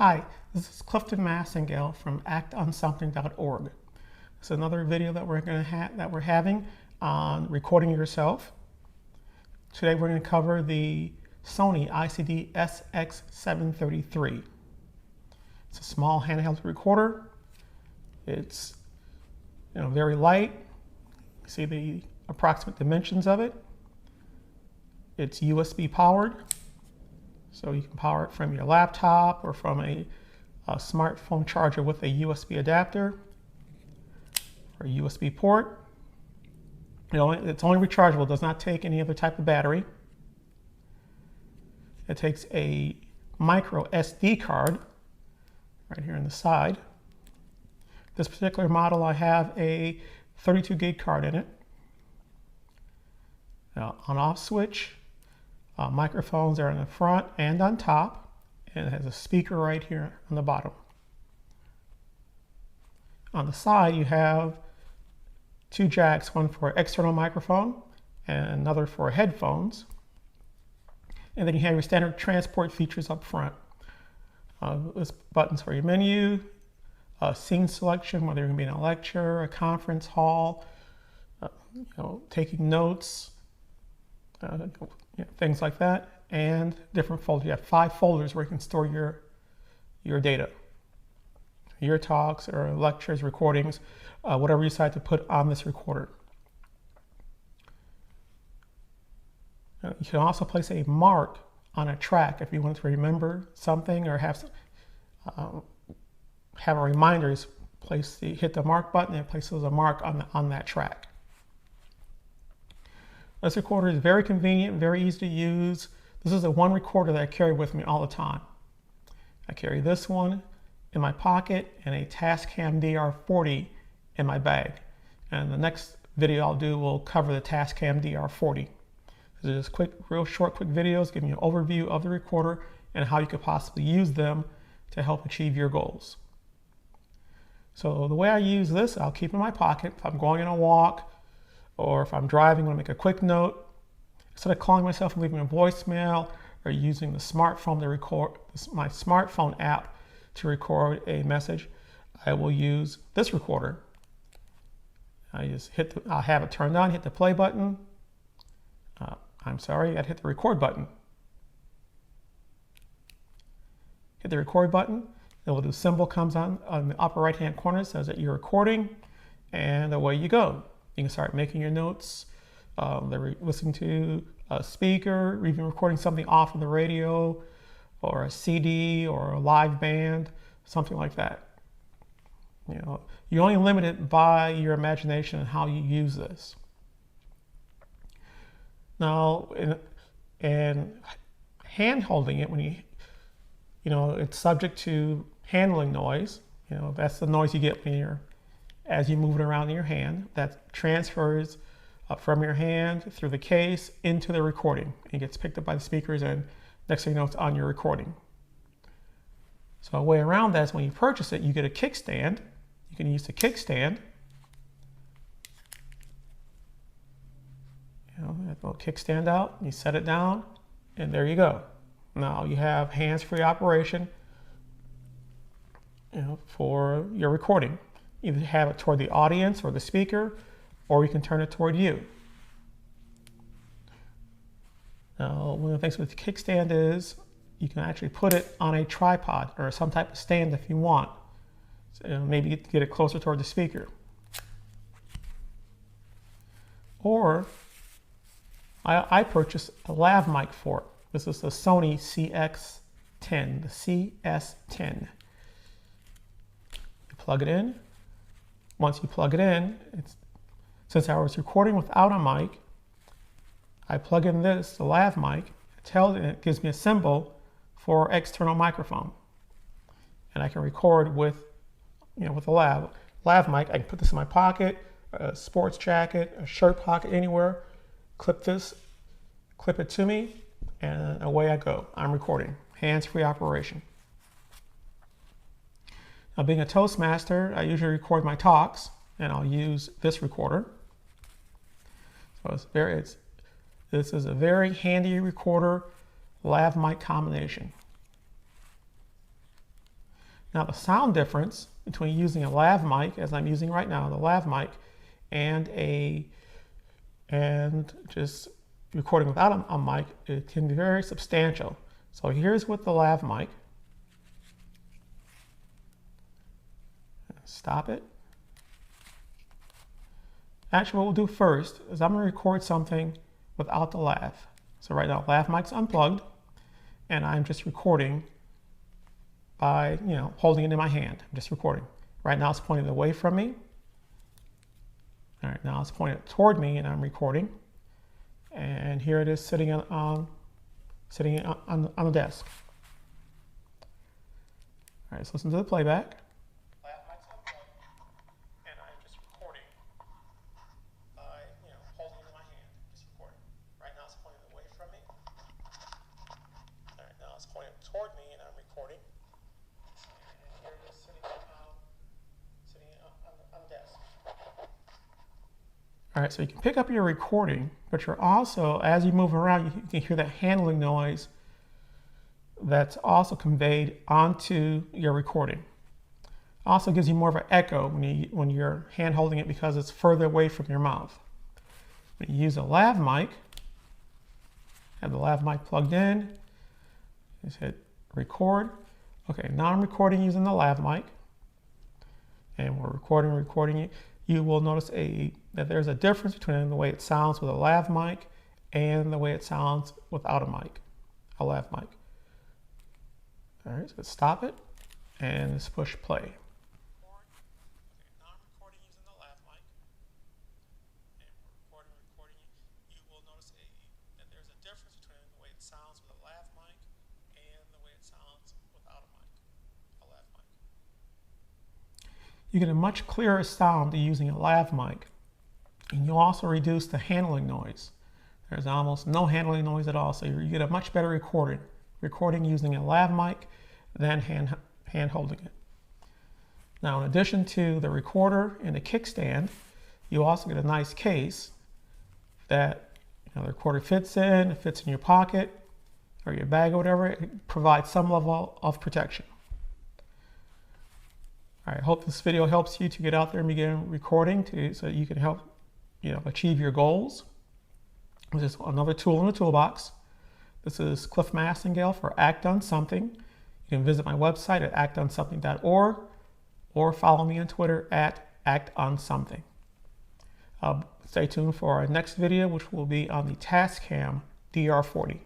Hi, this is Clifton Massengale from actonsomething.org. This is another video that we're having on recording yourself. Today we're going to cover the Sony ICD-SX733. It's a small handheld recorder. It's very light. You see the approximate dimensions of it. It's USB powered. So you can power it from your laptop or from a smartphone charger with a USB adapter or a USB port. It's only rechargeable, it does not take any other type of battery. It takes a micro SD card right here on the side. This particular model, I have a 32 gig card in it. Now, on-off switch. Microphones are in the front and on top, and it has a speaker right here on the bottom. On the side you have two jacks, one for external microphone and another for headphones, and then you have your standard transport features up front. This buttons for your menu, scene selection, whether you're going to be in a lecture, a conference hall, taking notes, things like that, and different folders. You have 5 folders where you can store your data, your talks or lectures, recordings, whatever you decide to put on this recorder. You can also place a mark on a track if you want to remember something or have a reminder. Hit the mark button and it places a mark on that track. This recorder is very convenient, very easy to use. This is the one recorder that I carry with me all the time. I carry this one in my pocket and a Tascam DR40 in my bag. And the next video I'll do will cover the Tascam DR40. These are just real short, quick videos giving you an overview of the recorder and how you could possibly use them to help achieve your goals. So the way I use this, I'll keep in my pocket. If I'm going on a walk, or if I'm driving, I want to make a quick note. Instead of calling myself and leaving a voicemail or using the smartphone to record, my smartphone app to record a message, I will use this recorder. I'll have it turned on, hit the play button. I'd hit the record button. Hit the record button. The little symbol comes on the upper right hand corner, says that you're recording, and away you go. You can start making your notes, listening to a speaker, or even recording something off of the radio, or a CD, or a live band, something like that. You're only limited by your imagination and how you use this. Now, in hand holding it, it's subject to handling noise. That's the noise you get as you move it around in your hand. That transfers from your hand through the case into the recording. It gets picked up by the speakers, and next thing you know, it's on your recording. So a way around that is when you purchase it, you get a kickstand. You can use the kickstand. That little kickstand out, you set it down, and there you go. Now you have hands-free operation for your recording. Either have it toward the audience or the speaker, or you can turn it toward you. Now, one of the things with the kickstand is you can actually put it on a tripod or some type of stand if you want. So maybe get it closer toward the speaker. Or I purchased a lav mic for it. This is the Sony CX10, the CS10. You plug it in. Once you plug it in, since I was recording without a mic, I plug in the lav mic. It gives me a symbol for external microphone, and I can record with a lav mic. I can put this in my pocket, a sports jacket, a shirt pocket, anywhere. Clip it to me, and away I go. I'm recording. Hands-free operation. Now, being a Toastmaster, I usually record my talks, and I'll use this recorder. So this is a very handy recorder, lav mic combination. Now the sound difference between using a lav mic, as I'm using right now, the lav mic, and just recording without a mic, it can be very substantial. So here's with the lav mic. Stop it. Actually, what we'll do first is I'm going to record something without the lav. So right now, lav mic's unplugged, and I'm just recording by, holding it in my hand. I'm just recording. Right now, it's pointed away from me. All right, now it's pointed toward me, and I'm recording. And here it is sitting on the desk. All right, let's listen to the playback. Pointed toward me, and I'm recording. And here it is sitting on the desk. All right, so you can pick up your recording, but you're also, as you move around, you can hear that handling noise that's also conveyed onto your recording. Also gives you more of an echo when you're hand holding it because it's further away from your mouth. When you use a lav mic, have the lav mic plugged in, just hit record. Okay, now I'm recording using the lav mic, and we're recording. You will notice that there's a difference between the way it sounds with a lav mic and the way it sounds without a lav mic. All right, so let's stop it and let's push play. Okay, now I'm recording using the lav mic, and we're recording. You will notice that there's a difference between the way it sounds with a lav mic and the way it sounds without a lav mic. You get a much clearer sound using a lav mic, and you also reduce the handling noise. There's almost no handling noise at all, so you get a much better recording using a lav mic than hand holding it. Now, in addition to the recorder and the kickstand, you also get a nice case that the recorder fits in. It fits in your pocket or your bag or whatever. It provides some level of protection. All right, I hope this video helps you to get out there and begin recording so you can help achieve your goals. This is another tool in the toolbox. This is Cliff Massengale for Act on Something. You can visit my website at actonsomething.org or follow me on Twitter at actonsomething. Stay tuned for our next video, which will be on the Tascam DR40.